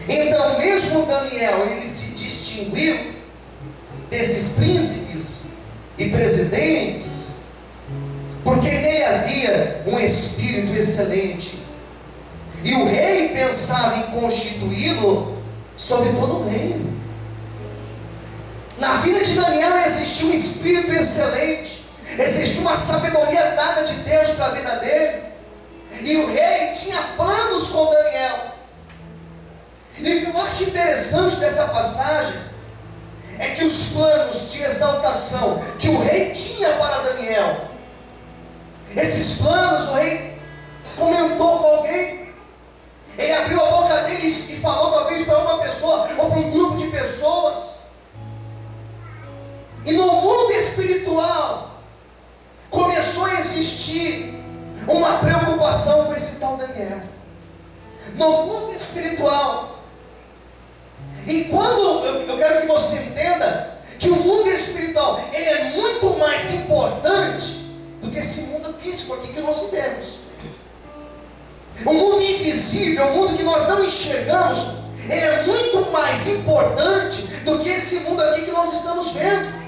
Então mesmo Daniel, ele se distinguiu desses príncipes e presidentes, porque nele havia um espírito excelente, e o rei pensava em constituí-lo sobre todo o reino. Na vida de Daniel existiu um espírito excelente, existiu uma sabedoria dada de Deus para a vida dele, e o rei tinha planos com Daniel. E o que eu acho interessante dessa passagem é que os planos de exaltação que o rei tinha para Daniel, esses planos o rei comentou com alguém, ele abriu a boca dele e falou talvez para uma pessoa ou para um grupo de pessoas. E no mundo espiritual começou a existir uma preocupação com esse tal Daniel. No mundo espiritual. E quando eu quero que você entenda que o mundo espiritual ele é muito mais importante do que esse mundo físico aqui que nós vivemos. O mundo invisível, o mundo que nós não enxergamos, ele é muito mais importante do que esse mundo aqui que nós estamos vendo.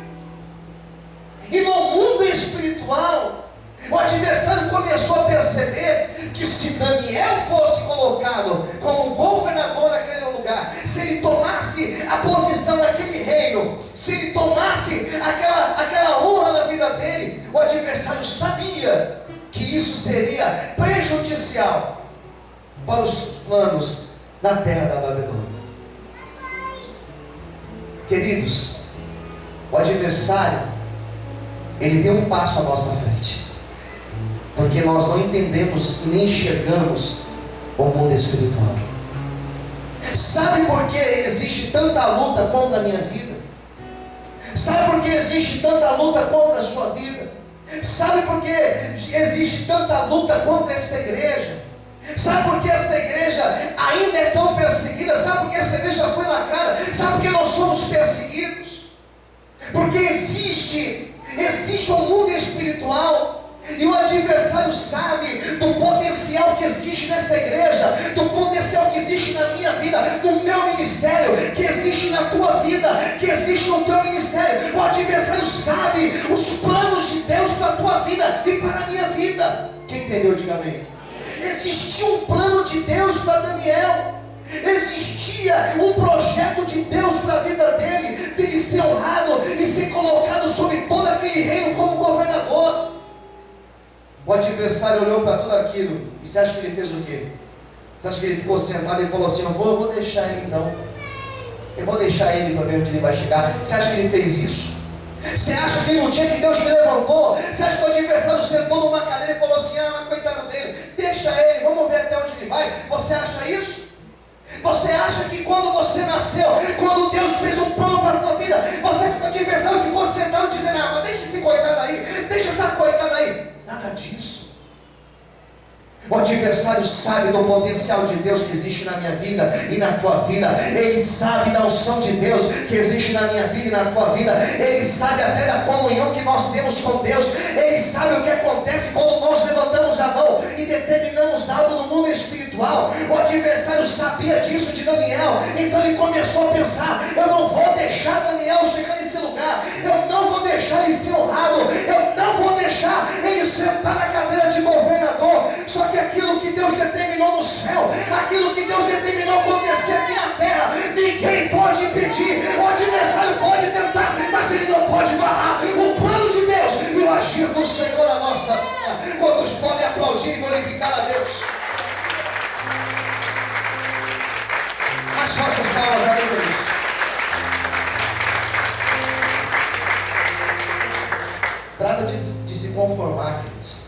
E no mundo espiritual, o adversário começou a perceber que se Daniel fosse colocado como governador naquele lugar, se ele tomasse a posição daquele reino, se ele tomasse aquela honra na vida dele, o adversário sabia que isso seria prejudicial para os planos na terra da Babilônia. Queridos, o adversário ele deu um passo à nossa frente, porque nós não entendemos e nem enxergamos o mundo espiritual. Sabe por que existe tanta luta contra a minha vida? Sabe por que existe tanta luta contra a sua vida? Sabe por que existe tanta luta contra esta igreja? Sabe por que esta igreja ainda é tão perseguida? Sabe por que esta igreja foi lacrada? Sabe por que nós somos perseguidos? Porque existe um mundo espiritual, e o adversário sabe do potencial que existe nesta igreja, do potencial que existe na minha vida, no meu ministério, que existe na tua vida, que existe no teu ministério. O adversário sabe os planos de Deus para a tua vida e para a minha vida. Quem entendeu, diga amém. Existia um plano de Deus para Daniel, existia um projeto de Deus para a vida dele ser honrado e ser colocado sobre todo aquele reino como governador. O adversário olhou para tudo aquilo, e você acha que ele fez o quê? Você acha que ele ficou sentado e falou assim: eu vou deixar ele então, eu vou deixar ele para ver onde ele vai chegar? Você acha que ele fez isso? Você acha que no dia que Deus me levantou, você acha que o adversário sentou numa cadeira e falou assim: ah, coitado dele, deixa ele, vamos ver até onde ele vai? Você acha isso? Você acha que quando você nasceu, quando Deus fez um plano para a tua vida, você que o adversário ficou sentado dizendo: ah, mas deixa esse coitado aí, deixa essa coitada aí? Nada disso. O adversário sabe do potencial de Deus que existe na minha vida e na tua vida. Ele sabe da unção de Deus que existe na minha vida e na tua vida. Ele sabe até da comunhão que nós temos com Deus. Ele sabe o que acontece quando nós levantamos a mão e determinamos algo no mundo espiritual. O adversário sabia disso de Daniel, então ele começou a pensar: eu não vou deixar Daniel chegar nesse lugar, eu não vou deixar ele ser honrado, eu não vou deixar ele sentar na cadeira de governador. Só que aquilo que Deus determinou no céu, aquilo que Deus determinou acontecer aqui na terra, ninguém pode impedir. O adversário pode tentar, mas ele não pode barrar o plano de Deus e o agir do Senhor na nossa vida. Quantos podem aplaudir e glorificar a Deus? Mais fortes palmas a Deus. Trata de se conformar, queridos.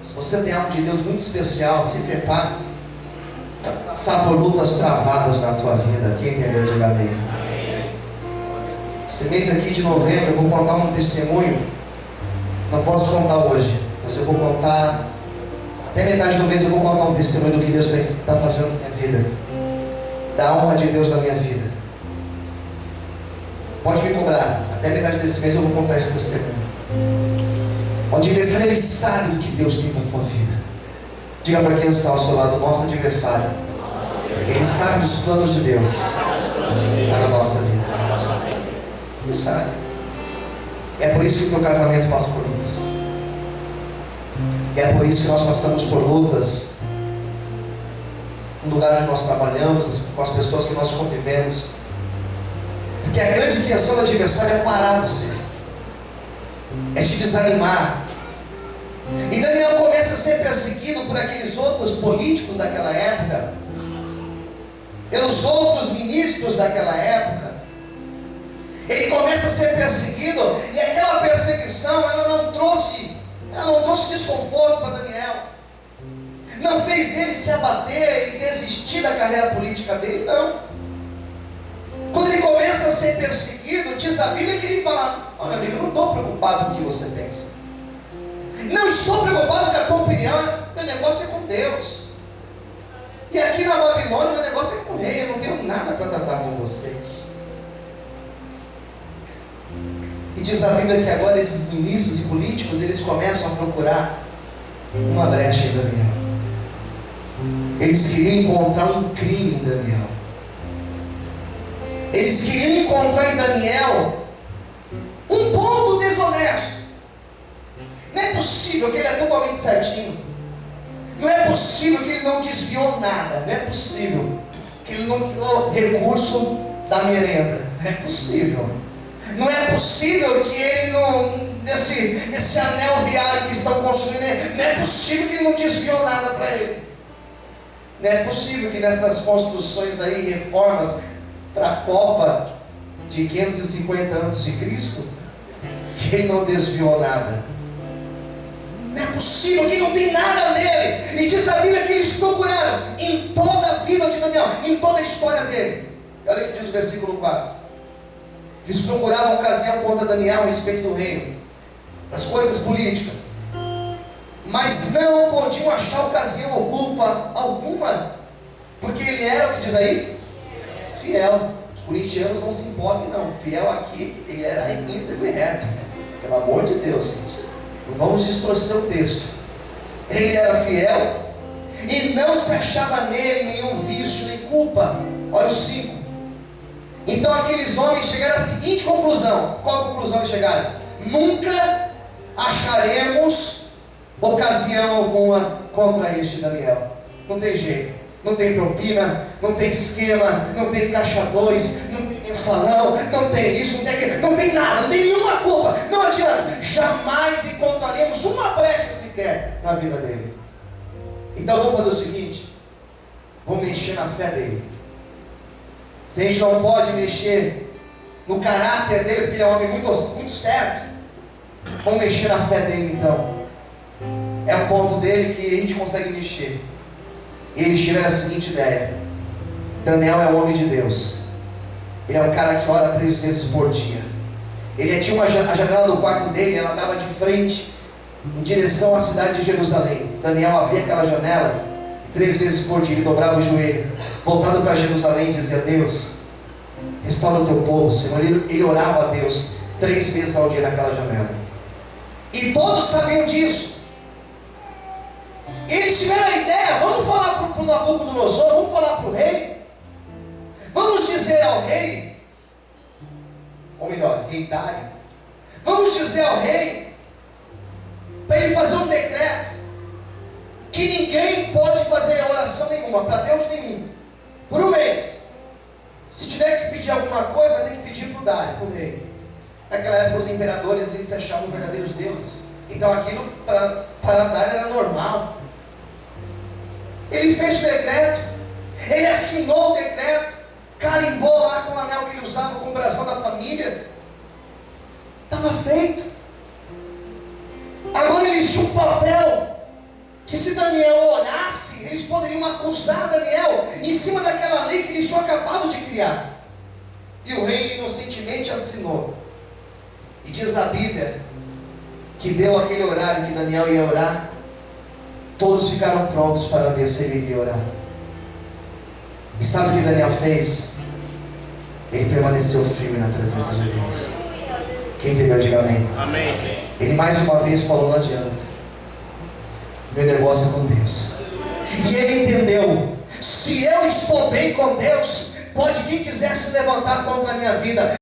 Se você tem algo de Deus muito especial, se prepare para passar por lutas travadas na tua vida. Quem entendeu, diga amém. Esse mês aqui de novembro eu vou contar um testemunho. Não posso contar hoje, mas eu vou contar até metade do mês. Eu vou contar um testemunho do que Deus está fazendo na minha vida, da honra de Deus na minha vida. Pode me cobrar, até metade desse mês eu vou contar esse testemunho. O adversário, ele sabe o que Deus tem para a tua vida. Diga para quem está ao seu lado: nosso adversário, Ele sabe dos planos de Deus para a nossa vida. Ele sabe. É por isso que o meu casamento passa por lutas. É por isso que nós passamos por lutas no lugar onde nós trabalhamos, com as pessoas que nós convivemos. Porque a grande intenção do adversário é parar você, é te desanimar. E Daniel começa a ser perseguido por aqueles outros políticos daquela época, pelos outros ministros daquela época. Ele começa a ser perseguido, e aquela perseguição ela não trouxe desconforto para Daniel, não fez ele se abater e desistir da carreira política dele, não. Quando ele começa a ser perseguido, diz a Bíblia que ele fala: olha, amigo, eu não estou preocupado com o que você pensa, não estou preocupado com a tua opinião, meu negócio é com Deus. E aqui na Babilônia, meu negócio é com o rei, eu não tenho nada para tratar com vocês. E diz a Bíblia que agora esses ministros e políticos, eles começam a procurar uma brecha em Daniel. Eles queriam encontrar um crime em Daniel. Eles queriam encontrar em Daniel um ponto desonesto. Não é possível que ele é totalmente certinho. Não é possível que ele não desviou nada. Não é possível que ele não tirou recurso da merenda. Não é possível. Não é possível que ele não... Esse anel viário que estão construindo, não é possível que ele não desviou nada para ele. Não é possível que nessas construções aí, reformas para a Copa de 550 anos de Cristo, que ele não desviou nada. Não é possível que não tem nada nele. E diz a Bíblia que eles procuraram em toda a vida de Daniel, em toda a história dele. Olha o que diz o versículo 4. Eles procuravam ocasião contra Daniel a respeito do reino, das coisas políticas, mas não podiam achar ocasião ou culpa alguma, porque ele era, o que diz aí? Fiel. Os corintianos não se empolguem não. Fiel aqui, ele era íntegro e reto. Pelo amor de Deus, gente, não vamos distorcer o texto. Ele era fiel e não se achava nele nenhum vício nem culpa. Olha o 5. Então aqueles homens chegaram à seguinte conclusão. Qual a conclusão eles chegaram? Nunca acharemos ocasião alguma contra este Daniel. Não tem jeito. Não tem propina, não tem esquema, não tem caixa 2, não tem mensalão, não tem isso, não tem aquilo, não tem nada, não tem nenhuma culpa. Não adianta. Jamais encontraremos uma brecha sequer na vida dele. Então vamos fazer o seguinte: vamos mexer na fé dele. Se a gente não pode mexer no caráter dele, porque ele é um homem muito certo, vamos mexer na fé dele então. É o ponto dele que a gente consegue mexer. E eles tiveram a seguinte ideia: Daniel é um homem de Deus. Ele é um cara que ora 3 vezes por dia. Ele tinha a janela do quarto dele, ela estava de frente em direção à cidade de Jerusalém. Daniel abria aquela janela 3 vezes por dia, ele dobrava o joelho, voltado para Jerusalém, e dizia: Deus, restaura o teu povo, Senhor. Ele orava a Deus 3 vezes ao dia naquela janela. E todos sabiam disso. Eles tiveram a ideia: vamos falar para o Nabucodonosor, vamos falar para o rei, vamos dizer ao rei, ou melhor, rei Dário, vamos dizer ao rei, para ele fazer um decreto, que ninguém pode fazer oração nenhuma, para Deus nenhum, por um mês. Se tiver que pedir alguma coisa, vai ter que pedir para o Dário, para o rei. Naquela época os imperadores, eles se achavam verdadeiros deuses, então aquilo para Dário era normal. Ele fez o decreto, ele assinou o decreto, carimbou lá com o anel que ele usava, com o brasão da família. Estava feito. Agora eles tinham um papel que, se Daniel orasse, eles poderiam acusar Daniel em cima daquela lei que eles tinham acabado de criar. E o rei inocentemente assinou. E diz a Bíblia que deu aquele horário que Daniel ia orar. Todos ficaram prontos para ver se ele iria orar. E sabe o que Daniel fez? Ele permaneceu firme na presença de Deus. Quem entendeu, diga amém. Amém. Ele mais uma vez falou: não adianta, meu negócio é com Deus. E ele entendeu Se eu estou bem com Deus, pode quem quiser se levantar contra a minha vida.